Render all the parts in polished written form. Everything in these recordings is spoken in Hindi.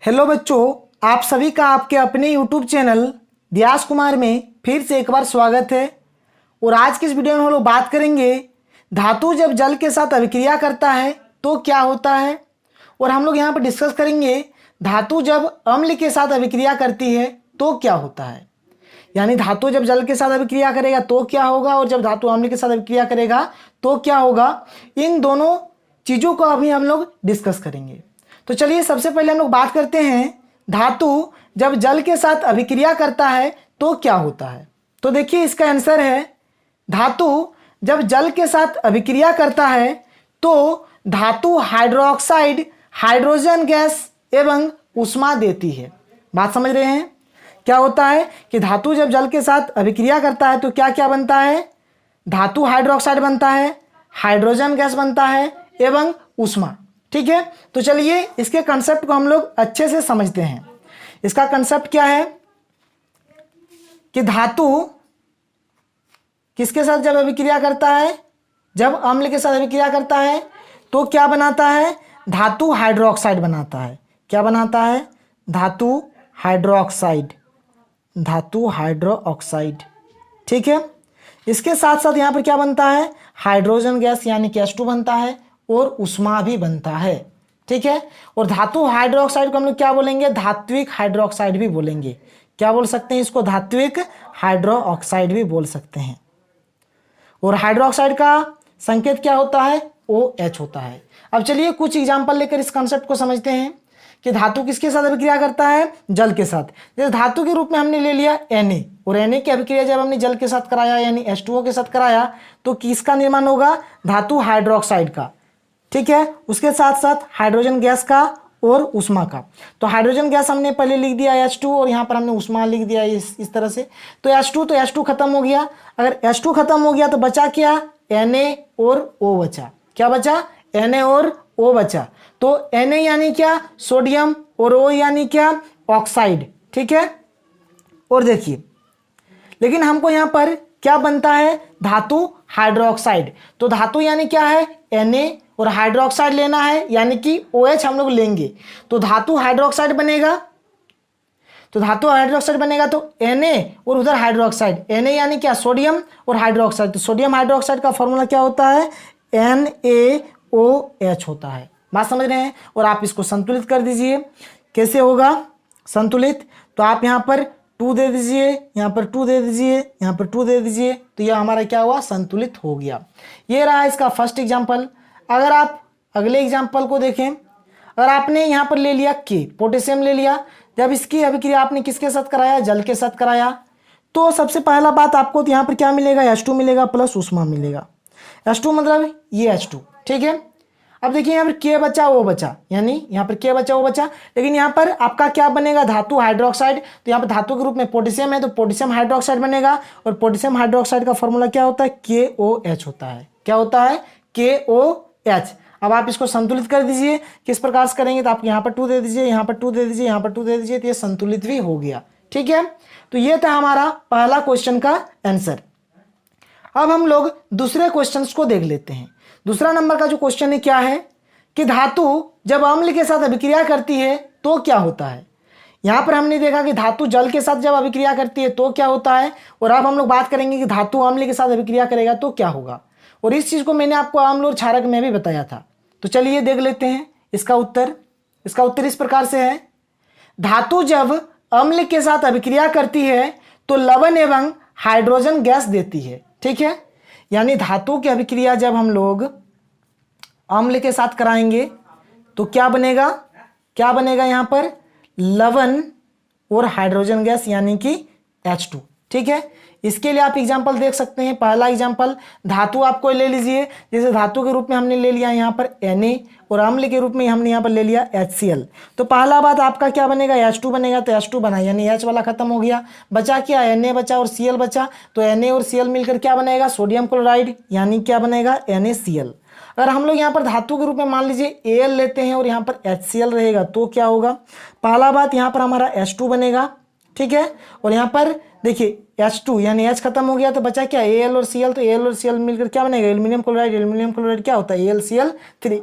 हेलो बच्चों, आप सभी का आपके अपने YouTube चैनल व्यास कुमार में फिर से एक बार स्वागत है। और आज की इस वीडियो में हम लोग बात करेंगे धातु जब जल के साथ अभिक्रिया करता है तो क्या होता है। और हम लोग यहाँ पर डिस्कस करेंगे धातु जब अम्ल के साथ अभिक्रिया करती है तो क्या होता है। यानी धातु जब जल के साथ अभिक्रिया करेगा तो क्या होगा और जब धातु अम्ल के साथ अभिक्रिया करेगा तो क्या होगा। इन दोनों चीज़ों को अभी हम लोग डिस्कस करेंगे। तो चलिए सबसे पहले हम लोग बात करते हैं धातु जब जल के साथ अभिक्रिया करता है तो क्या होता है। तो देखिए इसका आंसर है धातु जब जल के साथ अभिक्रिया करता है तो धातु हाइड्रोक्साइड हाइड्रोजन गैस एवं ऊष्मा देती है। बात समझ रहे हैं। क्या होता है कि धातु जब जल के साथ अभिक्रिया करता है तो क्या क्या बनता है। धातु हाइड्रोक्साइड बनता है, हाइड्रोजन गैस बनता है एवं ऊष्मा। ठीक है, तो चलिए इसके कंसेप्ट को हम लोग अच्छे से समझते हैं। इसका कंसेप्ट क्या है कि धातु किसके साथ जब अभिक्रिया करता है, जब अम्ल के साथ अभिक्रिया करता है तो क्या बनाता है, धातु हाइड्रोक्साइड बनाता है। क्या बनाता है, धातु हाइड्रोक्साइड, धातु हाइड्रोक्साइड। ठीक है, इसके साथ साथ यहाँ पर क्या बनता है, हाइड्रोजन गैस यानी कि H2 बनता है और ऊष्मा भी बनता है। ठीक है, और धातु हाइड्रोक्साइड को हम लोग क्या बोलेंगे, धात्विक हाइड्रोक्साइड भी बोलेंगे। क्या बोल सकते हैं इसको, धात्विक हाइड्रोक्साइड भी बोल सकते हैं। और हाइड्रोक्साइड का संकेत क्या होता है, OH होता है। अब चलिए कुछ एग्जांपल लेकर इस कॉन्सेप्ट को समझते हैं कि धातु किसके साथ अभिक्रिया करता है, जल के साथ। जैसे धातु के रूप में हमने ले लिया Na, और Na की अभिक्रिया जब हमने जल के साथ कराया यानी H2O के साथ कराया तो किसका निर्माण होगा, धातु हाइड्रोक्साइड का। ठीक है, उसके साथ साथ हाइड्रोजन गैस का और ऊष्मा का। तो हाइड्रोजन गैस हमने पहले लिख दिया H2 और यहाँ पर हमने ऊष्मा लिख दिया इस तरह से। तो H2 खत्म हो गया। अगर H2 खत्म हो गया तो बचा क्या, Na और O बचा। क्या बचा, Na और O बचा। तो Na यानी क्या, सोडियम, और O यानी क्या, ऑक्साइड। ठीक है, और देखिए लेकिन हमको यहाँ पर क्या बनता है, धातु हाइड्रोक्साइड। तो धातु यानी क्या है, Na और हाइड्रोक्साइड लेना है यानी कि OH हम लोग लेंगे तो धातु हाइड्रोक्साइड बनेगा। तो धातु हाइड्रोक्साइड बनेगा तो Na और उधर हाइड्रोक्साइड, Na यानी क्या, सोडियम और हाइड्रोक्साइड। तो सोडियम हाइड्रोक्साइड का फॉर्मूला क्या होता है, NaOH होता है। बात समझ रहे हैं। और आप इसको संतुलित कर दीजिए। कैसे होगा संतुलित, तो आप यहाँ पर 2 दे दीजिए, यहाँ पर 2 दे दीजिए, यहाँ पर 2 दे दीजिए, तो यह हमारा क्या हुआ, संतुलित हो गया। ये रहा इसका फर्स्ट एग्जाम्पल। अगर आप अगले एग्जाम्पल को देखें, अगर आपने यहाँ पर ले लिया K, पोटेशियम ले लिया, जब इसकी अभिक्रिया आपने किसके साथ कराया, जल के साथ कराया, तो सबसे पहला बात आपको यहाँ पर क्या मिलेगा, H2 मिलेगा प्लस ऊष्मा मिलेगा। H2 मतलब ये H2। ठीक है, अब देखिए यहाँ पर K बचा O बचा, यानी यहाँ पर K बचा O बचा, लेकिन यहाँ पर आपका क्या बनेगा, धातु हाइड्रोक्साइड। तो यहाँ पर धातु के रूप में पोटेशियम है तो पोटेशियम हाइड्रोक्साइड बनेगा। और पोटेशियम हाइड्रोक्साइड का फॉर्मूला क्या होता है, KOH होता है। क्या होता है, KOH। अब आप इसको संतुलित कर दीजिए। किस प्रकार से करेंगे, तो आप यहाँ पर 2 दे दीजिए, यहाँ पर 2 दे दीजिए, यहाँ पर 2 दे दीजिए, तो ये संतुलित भी हो गया। ठीक है, तो ये था हमारा पहला क्वेश्चन का आंसर। अब हम लोग दूसरे क्वेश्चन को देख लेते हैं। दूसरा नंबर का जो क्वेश्चन है क्या है कि धातु जब अम्ल के साथ अभिक्रिया करती है तो क्या होता है। यहाँ पर हमने देखा कि धातु जल के साथ जब अभिक्रिया करती है तो क्या होता है, और अब हम लोग बात करेंगे कि धातु अम्ल के साथ अभिक्रिया करेगा तो क्या होगा। और इस चीज़ को मैंने आपको अम्ल और क्षारक में भी बताया था। तो चलिए देख लेते हैं इसका उत्तर। इसका उत्तर इस प्रकार से है, धातु जब अम्ल के साथ अभिक्रिया करती है तो लवण एवं हाइड्रोजन गैस देती है। ठीक है, यानी धातु की अभिक्रिया जब हम लोग अम्ल के साथ कराएंगे तो क्या बनेगा, क्या बनेगा यहाँ पर, लवण और हाइड्रोजन गैस यानी कि H2। ठीक है, इसके लिए आप एग्जांपल देख सकते हैं। पहला एग्जांपल धातु आपको ले लीजिए, जैसे धातु के रूप में हमने ले लिया यहाँ पर Na और अम्ल के रूप में हमने यहाँ पर ले लिया HCl। तो पहला बात आपका क्या बनेगा, H2 बनेगा। तो H2 बना यानी H वाला खत्म हो गया, बचा क्या, Na बचा और Cl बचा। तो Na और Cl मिलकर क्या बनेगा, सोडियम क्लोराइड यानी क्या बनेगा, NaCl। अगर हम लोग यहाँ पर धातु के रूप में मान लीजिए Al लेते हैं और यहाँ पर HCl रहेगा तो क्या होगा, पहला बात यहाँ पर हमारा H2 बनेगा। ठीक है, और यहाँ पर देखिए H2 यानी H खत्म हो गया तो बचा क्या, Al और Cl। तो Al और Cl मिलकर क्या बनेगा, एल्यूमिनियम क्लोराइड। एल्यूमिनियम क्लोराइड क्या होता है, AlCl3।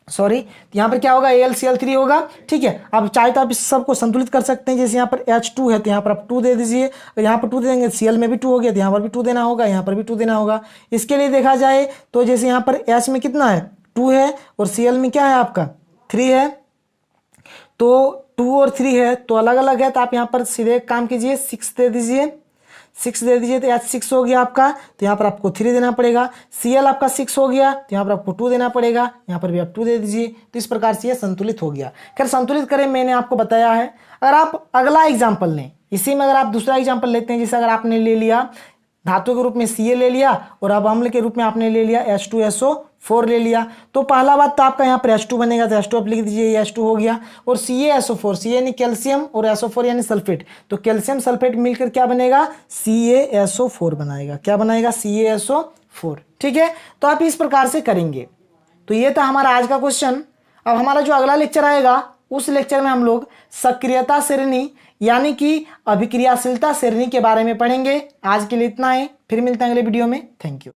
सॉरी, यहाँ पर क्या होगा, AlCl3 होगा। ठीक है, अब चाहे तो आप इस सबको संतुलित कर सकते हैं। जैसे यहाँ पर H2 है तो यहाँ पर आप 2 दे दीजिए, और यहाँ पर 2 दे देंगे, Cl में भी 2 हो गया तो यहाँ पर भी 2 देना होगा, यहाँ पर भी 2 देना होगा। इसके लिए देखा जाए तो जैसे यहाँ पर H में कितना है, 2 है, और Cl में क्या है आपका 3 है, तो 2 और 3 है तो अलग अलग है, तो आप यहाँ पर सीधे एक काम कीजिए, 6 दे दीजिए, 6 दे दीजिए तो H6 हो गया आपका, तो यहाँ पर आपको 3 देना पड़ेगा। Cl आपका 6 हो गया तो यहाँ पर आपको 2 देना पड़ेगा, यहाँ पर भी आप 2 दे दीजिए। तो इस प्रकार से ये संतुलित हो गया। खैर संतुलित करें मैंने आपको बताया है। अगर आप अगला एग्जाम्पल लें, इसी में अगर आप दूसरा एग्जाम्पल लेते हैं, जैसे अगर आपने ले लिया धातु के रूप में Ca ले लिया, और अब अम्ल के रूप में आपने ले लिया H2SO4 ले लिया, तो पहला बात तो आपका यहाँ पर H2 बनेगा, तो H2 आप लिख दीजिए, ये H2 हो गया। और CaSO4, Ca यानी कैल्शियम और SO4 यानी सल्फेट, तो कैल्शियम सल्फेट मिलकर क्या बनेगा, CaSO4 बनाएगा। क्या बनाएगा, CaSO4। ठीक है, तो आप इस प्रकार से करेंगे। तो ये था हमारा आज का क्वेश्चन। अब हमारा जो अगला लेक्चर आएगा, उस लेक्चर में हम लोग सक्रियता श्रेणी यानी कि अभिक्रियाशीलता श्रेणी के बारे में पढ़ेंगे। आज के लिए इतना ही, फिर मिलते हैं अगले वीडियो में। Thank you.